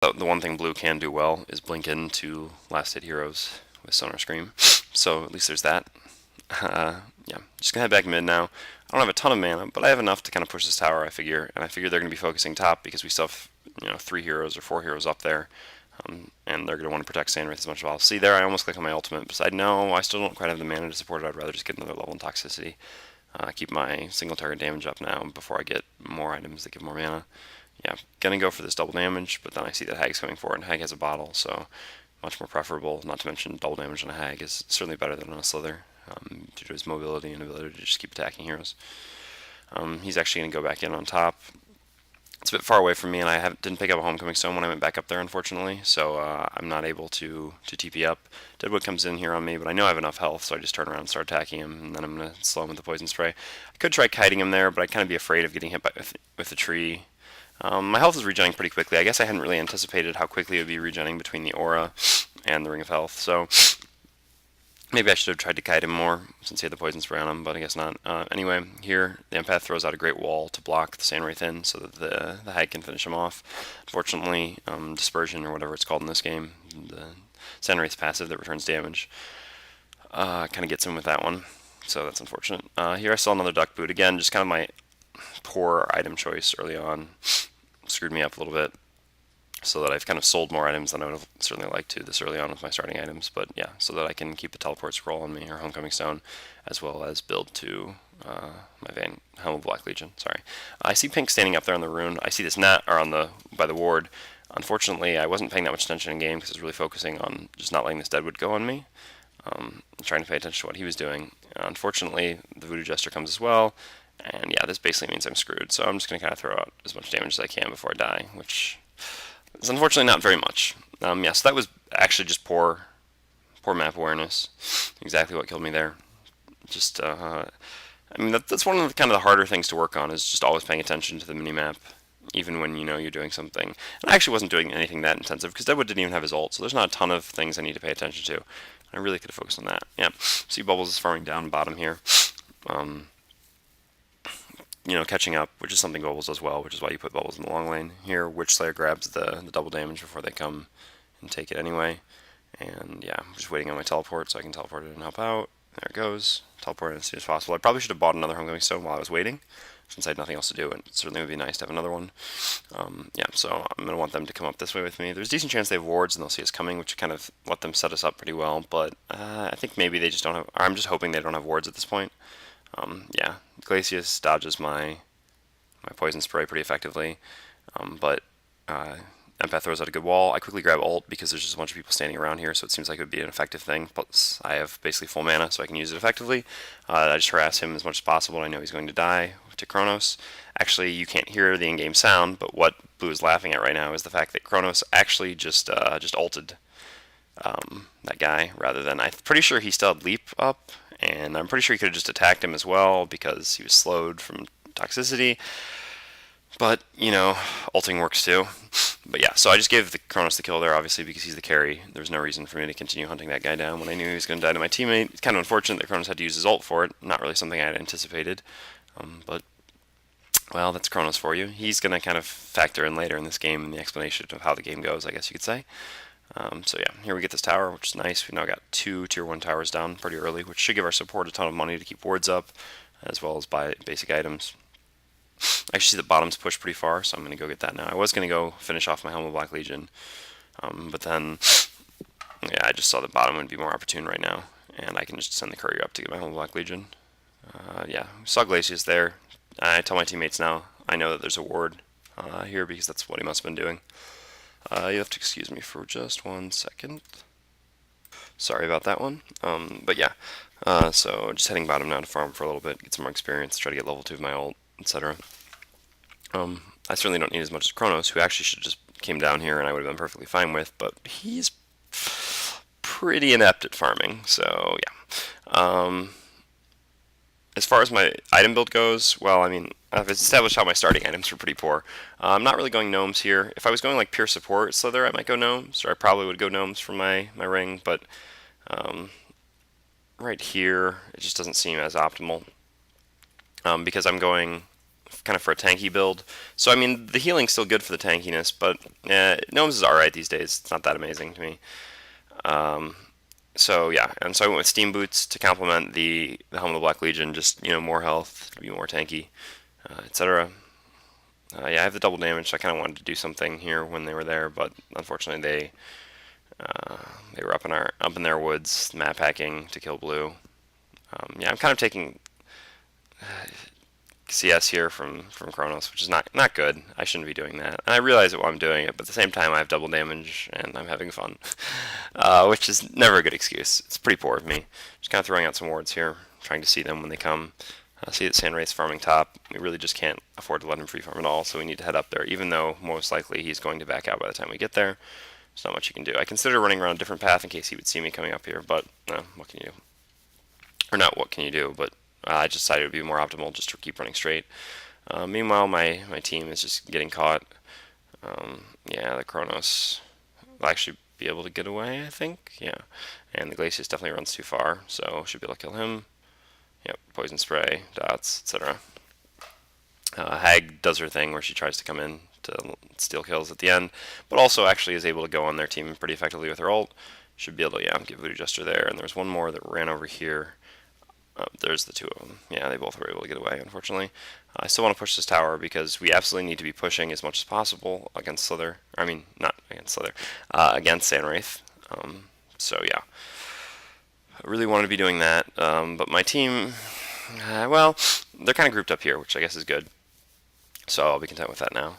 The one thing blue can do well is blink into last hit heroes with Sonar Scream. So at least there's that. Yeah, just gonna head back mid now. I don't have a ton of mana, but I have enough to kind of push this tower, I figure. And I figure they're gonna be focusing top because we still have, 3 heroes or 4 heroes up there. And they're gonna want to protect Sandwraith as much as possible. See there, I almost click on my ultimate, because I know I still don't quite have the mana to support it. I'd rather just get another level in toxicity. Keep my single target damage up now before I get more items that give more mana. Yeah, gonna go for this double damage, but then I see that Hag's coming forward, and Hag has a bottle, so much more preferable. Not to mention double damage on a Hag is certainly better than on a Slither, due to his mobility and ability to just keep attacking heroes. He's actually gonna go back in on top. It's a bit far away from me, and I didn't pick up a Homecoming Stone when I went back up there, unfortunately, so I'm not able to TP up. Deadwood comes in here on me, but I know I have enough health, so I just turn around and start attacking him, and then I'm going to slow him with the Poison Spray. I could try kiting him there, but I'd kind of be afraid of getting hit with the tree. My health is regenerating pretty quickly. I guess I hadn't really anticipated how quickly it would be regenerating between the Aura and the Ring of Health, so maybe I should have tried to kite him more since he had the Poison Spray on him, but I guess not. Anyway, here, the Empath throws out a great wall to block the Sandwraith in so that the Hag can finish him off. Unfortunately, Dispersion, or whatever it's called in this game, the Sandwraith's passive that returns damage, kind of gets him with that one, so that's unfortunate. Here I saw another Duck Boot. Again, just kind of my poor item choice early on screwed me up a little bit, so that I've kind of sold more items than I would have certainly liked to this early on with my starting items, but yeah, so that I can keep the Teleport Scroll on me, or Homecoming Stone, as well as build to my Helm of Black Legion, sorry. I see Pink standing up there on the rune. I see this net, or by the ward. Unfortunately, I wasn't paying that much attention in game because I was really focusing on just not letting this Deadwood go on me, trying to pay attention to what he was doing. Unfortunately, the Voodoo Jester comes as well, and yeah, this basically means I'm screwed, so I'm just going to kind of throw out as much damage as I can before I die, which it's unfortunately not very much. Yeah, so that was actually just poor map awareness. Exactly what killed me there. Just, I mean, that's one of the kind of the harder things to work on, is just always paying attention to the minimap, even when you know you're doing something. And I actually wasn't doing anything that intensive, because Deadwood didn't even have his ult, so there's not a ton of things I need to pay attention to. I really could have focused on that. Yeah, see Bubbles is farming down bottom here. Catching up, which is something Bubbles does well, which is why you put Bubbles in the long lane. Here, Witch Slayer grabs the double damage before they come and take it anyway. And yeah, I'm just waiting on my teleport so I can teleport it and help out. There it goes. Teleport as soon as possible. I probably should have bought another Homecoming Stone while I was waiting, since I had nothing else to do, and it certainly would be nice to have another one. Yeah, so I'm going to want them to come up this way with me. There's a decent chance they have wards and they'll see us coming, which kind of let them set us up pretty well, but I think maybe they just don't have, or I'm just hoping they don't have wards at this point. Yeah, Glacius dodges my Poison Spray pretty effectively, but Empath throws out a good wall. I quickly grab ult because there's just a bunch of people standing around here, so it seems like it would be an effective thing. Plus, I have basically full mana, so I can use it effectively. I just harass him as much as possible. I know he's going to die to Kronos. Actually, you can't hear the in-game sound, but what Blue is laughing at right now is the fact that Kronos actually just ulted that guy, rather than, I'm pretty sure he still had leap up, and I'm pretty sure he could have just attacked him as well because he was slowed from toxicity. But, ulting works too. But yeah, so I just gave the Kronos the kill there, obviously, because he's the carry. There's no reason for me to continue hunting that guy down when I knew he was going to die to my teammate. It's kind of unfortunate that Kronos had to use his ult for it. Not really something I had anticipated. But, well, that's Kronos for you. He's going to kind of factor in later in this game in the explanation of how the game goes, I guess you could say. So yeah, here we get this tower, which is nice. We've now got 2 tier 1 towers down pretty early, which should give our support a ton of money to keep wards up, as well as buy basic items. I actually see the bottom's pushed pretty far, so I'm going to go get that now. I was going to go finish off my Helm of Black Legion, but then, yeah, I just saw the bottom would be more opportune right now, and I can just send the courier up to get my Helm of Black Legion. Yeah, saw Glacius there. I tell my teammates now, I know that there's a ward here, because that's what he must have been doing. You have to excuse me for just 1 second. Sorry about that one. But yeah, so just heading bottom now to farm for a little bit, get some more experience, try to get level 2 of my ult, etc. I certainly don't need as much as Kronos, who actually should have just came down here and I would have been perfectly fine with, but he's pretty inept at farming, so yeah. As far as my item build goes, well, I mean, I've established how my starting items were pretty poor. I'm not really going gnomes here. If I was going like pure support Slither, I might go gnomes, or I probably would go gnomes for my ring, but right here, it just doesn't seem as optimal, because I'm going kind of for a tanky build. So I mean, the healing's still good for the tankiness, but Gnomes is alright these days. It's not that amazing to me. So yeah, and so I went with Steam Boots to complement the Helm of the Black Legion, just more health, to be more tanky, etc. Yeah, I have the double damage, so I kind of wanted to do something here when they were there, but unfortunately they were up in their woods, map hacking to kill blue. Yeah, I'm kind of taking CS here from Kronos, which is not good. I shouldn't be doing that. And I realize it while I'm doing it, but at the same time I have double damage and I'm having fun, which is never a good excuse. It's pretty poor of me. Just kind of throwing out some wards here, trying to see them when they come. See that Sandwraith's farming top. We really just can't afford to let him free farm at all, so we need to head up there, even though most likely he's going to back out by the time we get there. There's not much you can do. I consider running around a different path in case he would see me coming up here, but what can you do? Or not what can you do, but I just decided it would be more optimal just to keep running straight. Meanwhile, my team is just getting caught. Yeah, the Kronos will actually be able to get away, I think. Yeah, and the Glacius definitely runs too far, so should be able to kill him. Yep, poison spray, dots, etc. Hag does her thing where she tries to come in to steal kills at the end, but also actually is able to go on their team pretty effectively with her ult. Should be able to, get Voodoo Jester there. And there's one more that ran over here. There's the two of them. Yeah, they both were able to get away, unfortunately. I still want to push this tower because we absolutely need to be pushing as much as possible against Slither. I mean, not against Slither, against Sandwraith. So yeah, I really wanted to be doing that. But my team, well, they're kind of grouped up here, which I guess is good. So I'll be content with that now.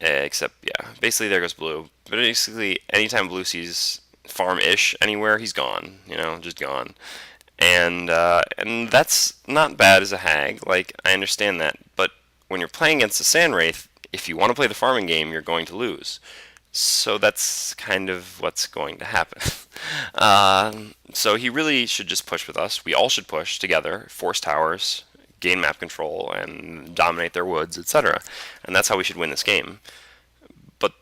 Except, yeah, basically there goes blue. But basically, anytime blue sees farm-ish anywhere, he's gone. Just gone. And that's not bad as a hag. Like, I understand that. But when you're playing against a Sandwraith, if you want to play the farming game, you're going to lose. So that's kind of what's going to happen. So he really should just push with us. We all should push together, force towers, gain map control, and dominate their woods, etc. And that's how we should win this game. But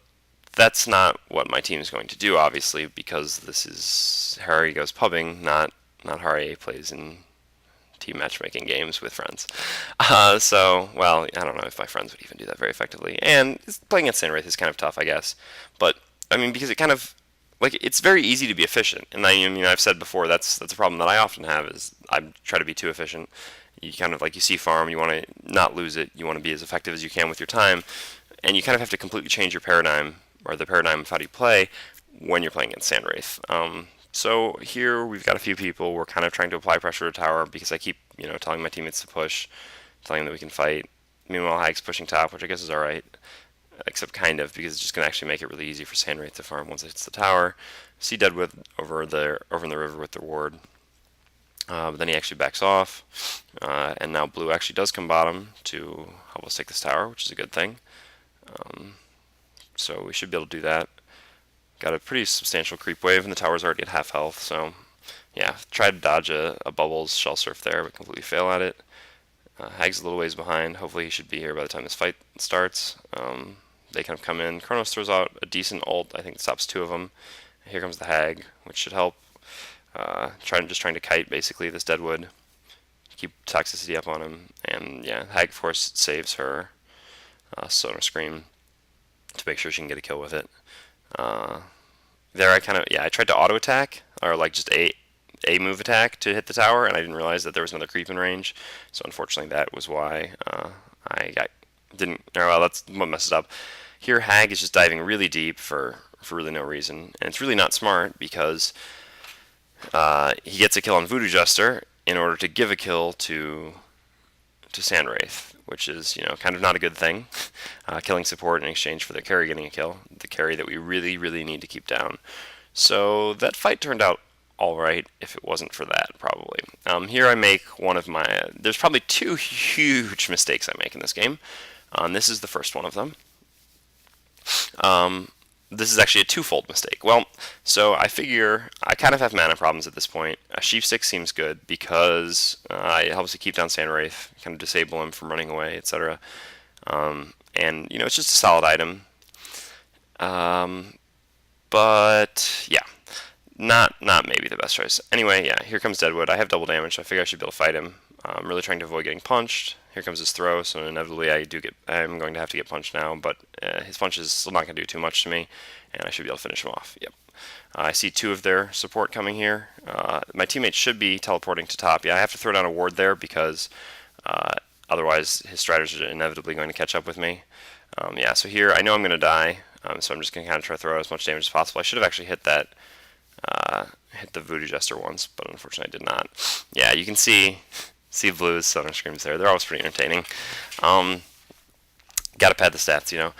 that's not what my team is going to do, obviously, because this is Harry Goes Pubbing, not Harry plays in team matchmaking games with friends. So, well, I don't know if my friends would even do that very effectively. And playing against Sandwraith is kind of tough, I guess. But, I mean, because it kind of, like, it's very easy to be efficient. And I mean, I've said before, that's a problem that I often have, is I try to be too efficient. You kind of, like, you see farm, you want to not lose it, you want to be as effective as you can with your time, and you kind of have to completely change your paradigm, or the paradigm of how do you play, when you're playing against Sandwraith. So here we've got a few people. We're kind of trying to apply pressure to tower because I keep, telling my teammates to push, telling them that we can fight. Meanwhile, Hag's pushing top, which I guess is alright, except kind of, because it's just going to actually make it really easy for Sandwraith to farm once it hits the tower. See Deadwood over in the river with the ward. But then he actually backs off, and now blue actually does come bottom to help us take this tower, which is a good thing. So we should be able to do that. Got a pretty substantial creep wave, and the tower's already at half health, so yeah, tried to dodge a bubbles shell surf there, but completely fail at it. Hag's a little ways behind. Hopefully he should be here by the time this fight starts. They kind of come in. Kronos throws out a decent ult. I think it stops two of them. Here comes the Hag, which should help. Just trying to kite basically this Deadwood, keep toxicity up on him, and yeah, Hag of course saves her Sonar Scream to make sure she can get a kill with it. There I tried to auto attack, or like just a move attack to hit the tower, and I didn't realize that there was another creep in range. So unfortunately, that was why that's what messed up. Here, Hag is just diving really deep for really no reason, and it's really not smart because he gets a kill on Voodoo Jester in order to give a kill to Sandwraith, which is, kind of not a good thing. Killing support in exchange for the carry getting a kill, the carry that we really, really need to keep down. So that fight turned out alright if it wasn't for that, probably. Here I make one of my... there's probably two huge mistakes I make in this game. This is the first one of them. This is actually a twofold mistake. Well, so I figure I kind of have mana problems at this point. A Sheaf Stick seems good because it helps to keep down Sandwraith, kind of disable him from running away, etc. And, it's just a solid item. But, yeah, not maybe the best choice. Anyway, yeah, here comes Deadwood. I have double damage, so I figure I should be able to fight him. I'm really trying to avoid getting punched. Here comes his throw, so inevitably I'm going to have to get punched now, but his punch is still not going to do too much to me, and I should be able to finish him off. Yep. I see 2 of their support coming here. My teammates should be teleporting to top. Yeah, I have to throw down a ward there because otherwise his striders are inevitably going to catch up with me. Yeah, so here I know I'm going to die, so I'm just going to kind of try to throw out as much damage as possible. I should have actually hit the Voodoo Jester once, but unfortunately I did not. Yeah, you can see Blue's Thunder Screams there. They're always pretty entertaining. Gotta pad the stats, you know.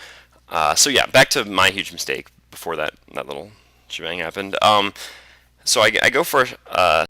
So yeah, back to my huge mistake before that little shebang happened. So I go for